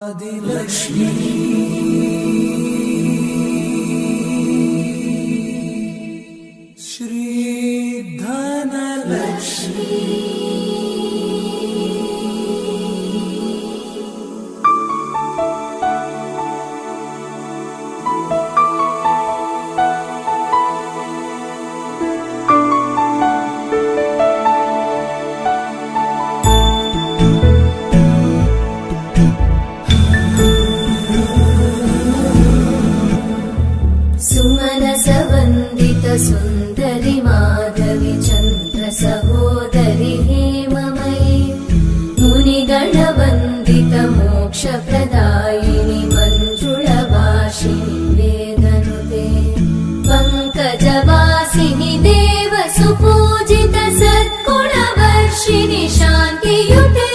आदिलक्ष्मी श्री धनलक्ष्मी सुमनसवन्दित सुन्दरि माधवि चन्द्र सहोदरि हेममयि मुनिगणवन्दित मोक्षप्रदायिनि मञ्जुळभाषिणि वेदनुते पङ्कजवासिनि देव सुपूजित सद्गुणवर्षिणि शान्तियुते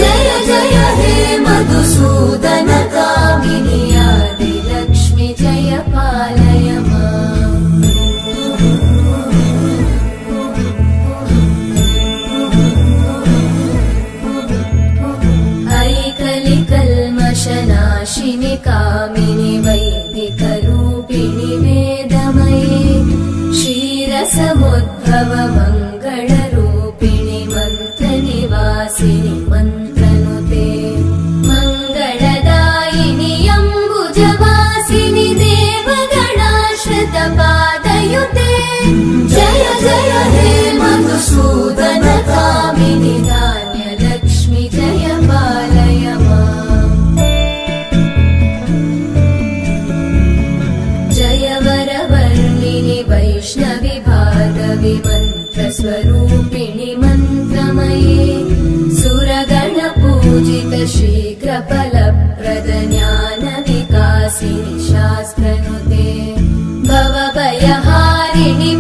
जय जय हे मधुसूदन कामिनि आदिलक्ष्मि जय पालय माम्। ऐकलिकल्मषनाशिनि कामिनि वैदिकरूपिणि वेदमये क्षीरसमुद्भव मङ्गलरूपिणि मन्त्रनिवासिनि मन्त्रनुते मङ्गलदायिनि अम्बुजवासिनि देवगणाश्रितपादयुते जय जय हे मधुसूदन कामिनि धान्यलक्ष्मि जय पालय माम्। जय वरवर्णिनि वैष्णवि भार्गवि मन्त्रस्वरूपिणि मन्त्रमये सुरगणपूजित शीघ्रफलप्रद ज्ञानविकासिनि शास्त्रनुते भवभयहारिणि